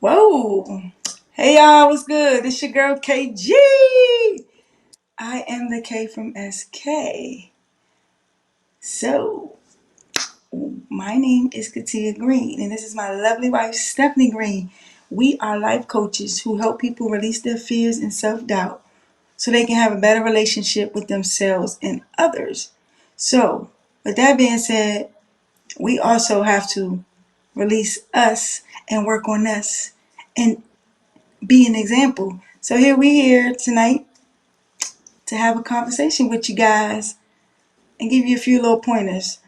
Whoa. Hey y'all, what's good? It's your girl KG. I am the K from SK. So, my name is Katia Green, and this is my lovely wife, Stephanie Green. We are life coaches who help people release their fears and self doubt so they can have a better relationship with themselves and others. So, with that being said, we also have to release us and work on us and be an example. So here tonight to have a conversation with you guys and give you a few little pointers.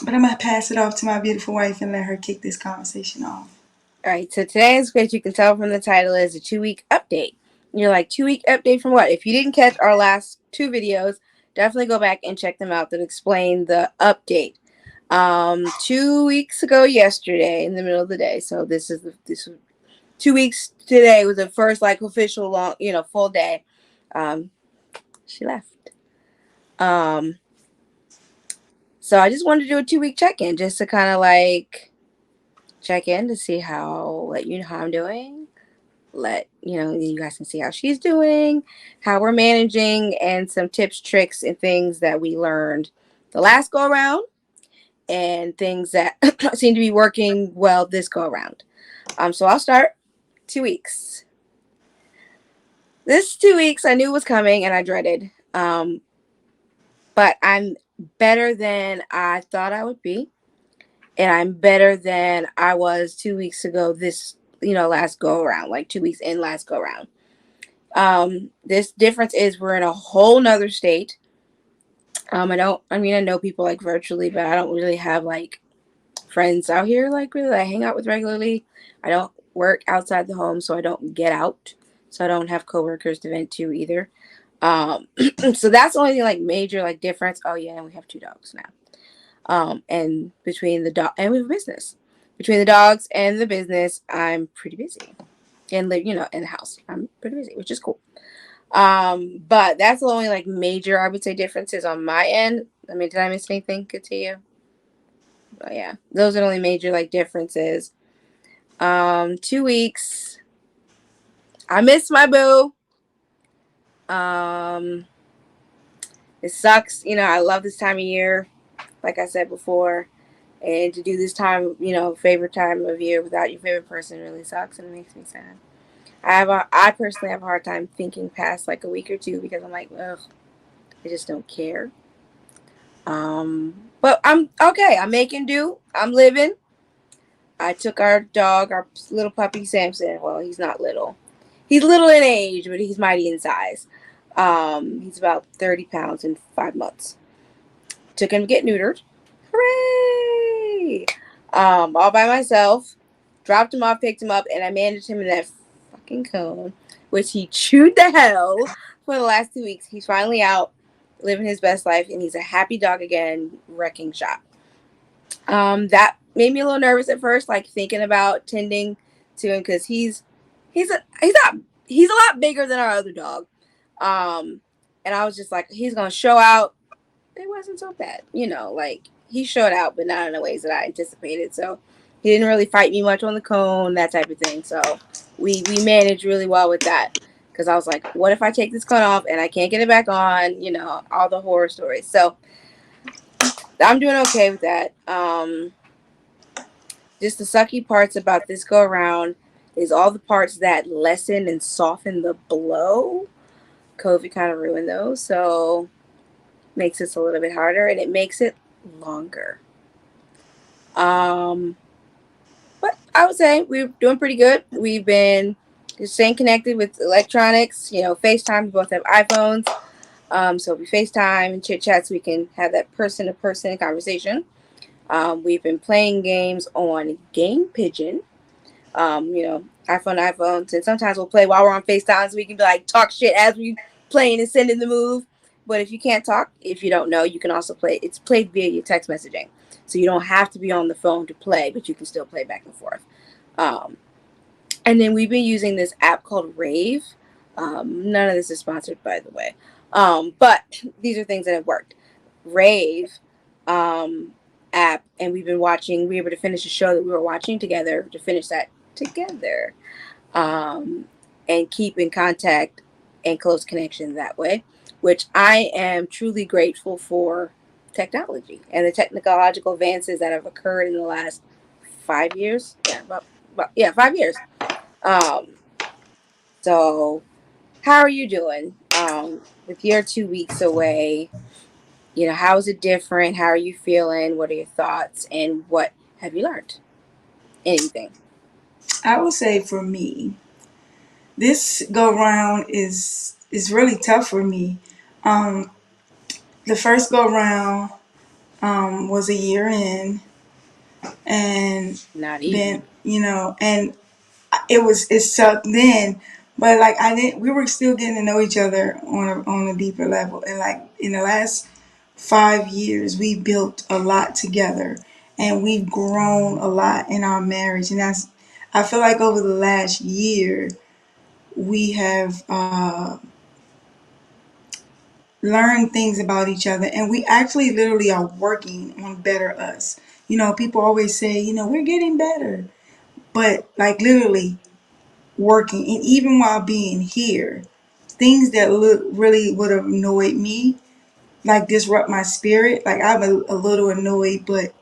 But I'm gonna pass it off to my beautiful wife and let her kick this conversation off. All right, so today's quiz, you can tell from the title, is a 2 week update. You're like, 2 week update from what? If you didn't catch our last two videos, definitely go back and check them out that explain the update. 2 weeks ago yesterday in the middle of the day. So this 2 weeks today was the first like official long, full day. She left. So I just wanted to do a 2 week check-in just to kind of like check in to see let you know how I'm doing. You guys can see how she's doing, how we're managing, and some tips, tricks, and things that we learned the last go around and things that seem to be working well this go around. So I'll start. 2 weeks. This 2 weeks I knew was coming and I dreaded. But I'm better than I thought I would be. And I'm better than I was 2 weeks ago this, last go around, like 2 weeks in last go around. This difference is we're in a whole nother state. I know people like virtually, but I don't really have like friends out here like really that I hang out with regularly. I don't work outside the home, so I don't get out. So I don't have coworkers to vent to either. So that's the only thing like major like difference. Oh yeah, and we have two dogs now. And between the dog and we have a business. Between the dogs and the business, I'm pretty busy. And live, in the house. I'm pretty busy, which is cool. But that's the only like major I would say differences on my end. I mean, did I miss anything good to you? But yeah, those are the only major like differences. 2 weeks. I miss my boo. It sucks. I love this time of year, like I said before. And to do this time, favorite time of year without your favorite person really sucks and it makes me sad. I personally have a hard time thinking past like a week or two because I'm like, ugh, I just don't care. But I'm okay. I'm making do. I'm living. I took our dog, our little puppy Samson. Well, he's not little. He's little in age, but he's mighty in size. He's about 30 pounds in 5 months. Took him to get neutered. Hooray! All by myself. Dropped him off, picked him up, and I managed him in that fucking cone, which he chewed the hell for the last 2 weeks. He's finally out, living his best life, and he's a happy dog again, wrecking shop. That made me a little nervous at first, like thinking about tending to him because he's a lot bigger than our other dog. And I was just like, he's gonna show out. It wasn't so bad, like he showed out, but not in the ways that I anticipated. So he didn't really fight me much on the cone, that type of thing. So we managed really well with that. Because I was like, what if I take this cone off and I can't get it back on? All the horror stories. So I'm doing okay with that. Just the sucky parts about this go around is all the parts that lessen and soften the blow. COVID kind of ruined those, so makes this a little bit harder and it makes it longer. But I would say we're doing pretty good. We've been just staying connected with electronics. FaceTime. We both have iPhones. So we FaceTime and chit chat so we can have that person to person conversation. We've been playing games on Game Pigeon. iPhone. And sometimes we'll play while we're on FaceTime so we can be like talk shit as we playing and sending the move. But if you can't talk, if you don't know, you can also play. It's played via your text messaging. So you don't have to be on the phone to play, but you can still play back and forth. And then we've been using this app called Rave. None of this is sponsored, by the way. But these are things that have worked. Rave um, app, and we've been watching. We were able to finish a show that we were watching together. To finish that together, um, and keep in contact and close connection that way, which I am truly grateful for technology and the technological advances that have occurred in the last 5 years. Yeah, about 5 years. Um, so, how are you doing? With your 2 weeks away, how is it different? How are you feeling? What are your thoughts? And what have you learned? Anything? I would say for me, this go round is really tough for me. Um, the first go round was a year in, and Not then easy. and it sucked then, but like I didn't. We were still getting to know each other on a deeper level, and like in the last 5 years, we built a lot together, and we've grown a lot in our marriage, and that's. I feel like over the last year, we have learned things about each other, and we actually literally are working on better us. People always say, we're getting better, but like literally working, and even while being here, things that really would have annoyed me, like disrupt my spirit. Like I'm a little annoyed, but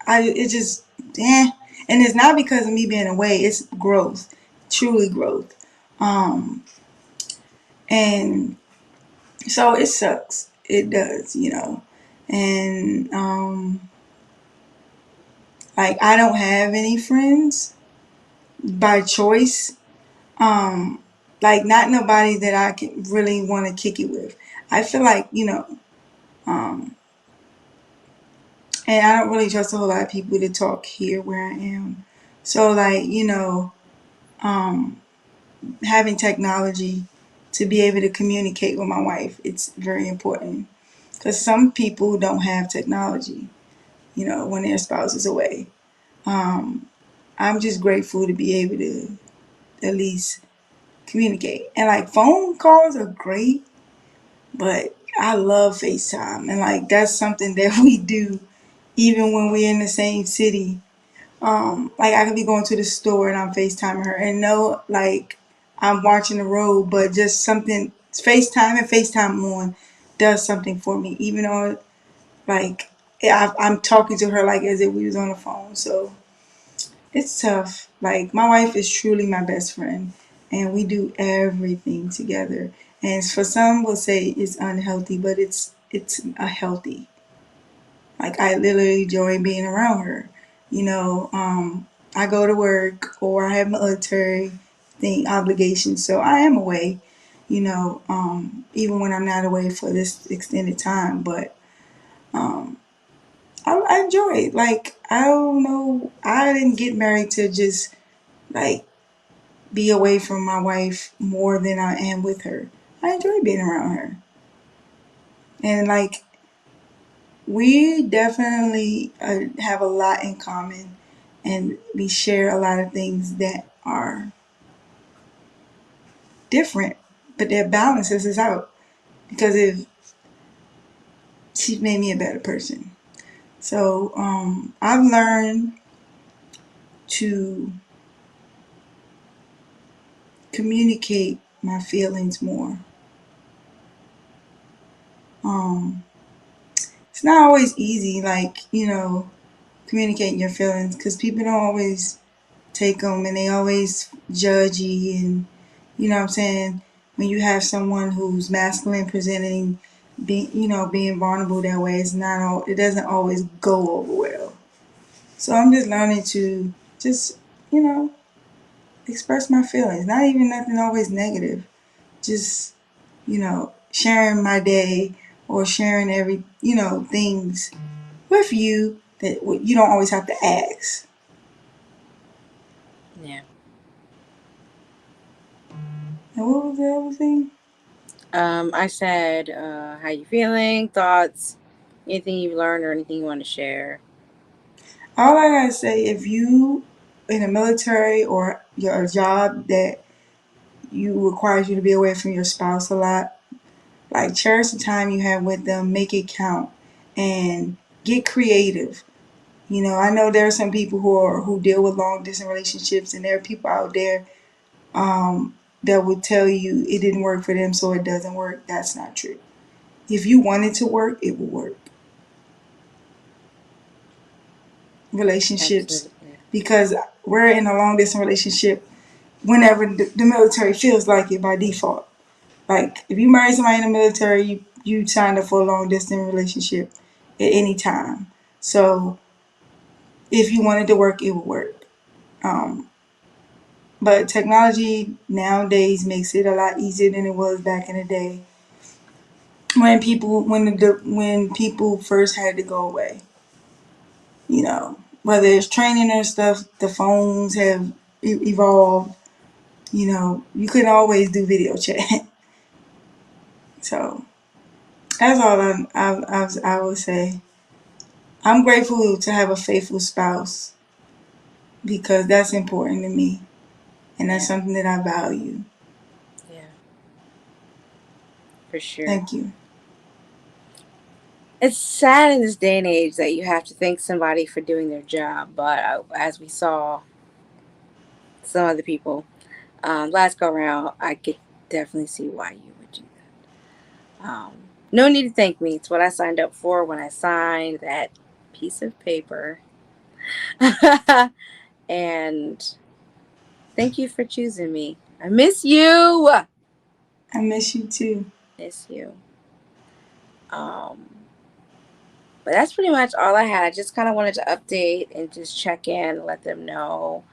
it just and it's not because of me being away. It's growth, truly growth. Um, and so it sucks. It does. And like I don't have any friends by choice. Um, like not nobody that I can really want to kick it with. I feel like um, and I don't really trust a whole lot of people to talk here where I am. So like um, having technology to be able to communicate with my wife, it's very important because some people don't have technology. When their spouse is away. Um, I'm just grateful to be able to at least communicate. And like phone calls are great, but I love FaceTime. And like that's something that we do even when we're in the same city. Like I could be going to the store and I'm FaceTiming her and no, like I'm watching the road, but just something FaceTime and FaceTime on does something for me, even though like I'm talking to her like as if we was on the phone. So it's tough. Like my wife is truly my best friend, and we do everything together. And for some will say it's unhealthy, but it's a healthy. Like I literally enjoy being around her. I go to work or I have military thing obligations, so I am away. Even when I'm not away for this extended time, but um, I enjoy it. Like I don't know, I didn't get married to just like be away from my wife more than I am with her. I enjoy being around her. And like, we definitely have a lot in common and we share a lot of things that are different, but that balances us out because if she's made me a better person. So I've learned to communicate my feelings more. Um, it's not always easy, like, communicating your feelings because people don't always take them and they always judgy and what I'm saying, when you have someone who's masculine presenting being vulnerable that way, it doesn't always go over well. So I'm just learning to just you know express my feelings, not even nothing always negative, just sharing my day or sharing every things with you that you don't always have to ask. Yeah. And what was the other thing? I said, how you feeling? Thoughts? Anything you've learned or anything you want to share? All I gotta say, in the military or your job that you requires you to be away from your spouse a lot, like cherish the time you have with them, make it count, and get creative. I know there are some people who deal with long distance relationships, and there are people out there that would tell you it didn't work for them, so it doesn't work. That's not true. If you want it to work, it will work. Relationships, Absolutely. because we're in a long distance relationship whenever the military feels like it by default. Like if you marry somebody in the military, you signed up for a long distance relationship at any time. So if you wanted to work, it would work. Um, but technology nowadays makes it a lot easier than it was back in the day when people first had to go away. Whether it's training or stuff, the phones have evolved. You couldn't always do video chat. So that's all I would say. I'm grateful to have a faithful spouse because that's important to me, and that's Yeah. something that I value. Yeah. For sure. Thank you. It's sad in this day and age that you have to thank somebody for doing their job, but as we saw some other people last go around, I could definitely see why you would do that. No need to thank me. It's what I signed up for when I signed that piece of paper. And thank you for choosing me. I miss you. I miss you too. Miss you. Um, but that's pretty much all I had. I just kind of wanted to update and just check in, let them know.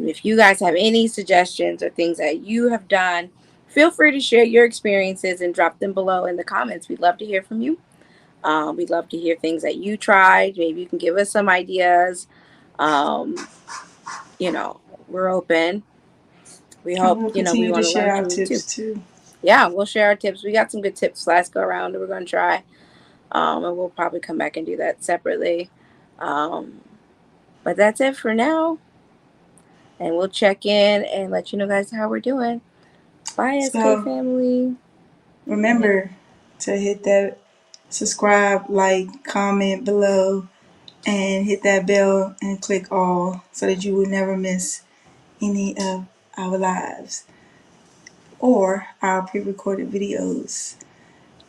If you guys have any suggestions or things that you have done, feel free to share your experiences and drop them below in the comments. We'd love to hear from you. We'd love to hear things that you tried. Maybe you can give us some ideas. Um, you know, we're open. We And hope, we'll we continue to want to learn share our from you too. tips too. Yeah, we'll share our tips. We got some good tips last go around that we're going to try. And we'll probably come back and do that separately. Um, but that's it for now. And we'll check in and let you know guys how we're doing. Bye, SK So family. remember to hit that subscribe, like, comment below, and hit that bell and click all so that you will never miss any of our lives or our pre-recorded videos.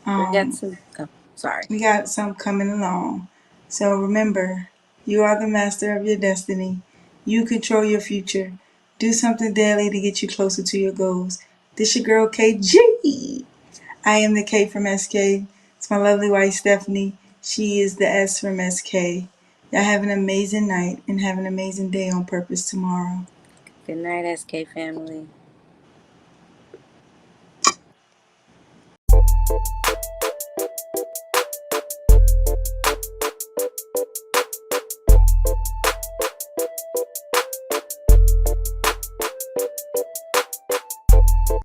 We got Um, some. Oh, sorry. we got some coming along. So remember, you are the master of your destiny. You control your future. Do something daily to get you closer to your goals. This your girl KG. I am the K from SK. It's my lovely wife Stephanie. She is the S from SK. Y'all have an amazing night and have an amazing day on purpose tomorrow. Good night, SK family.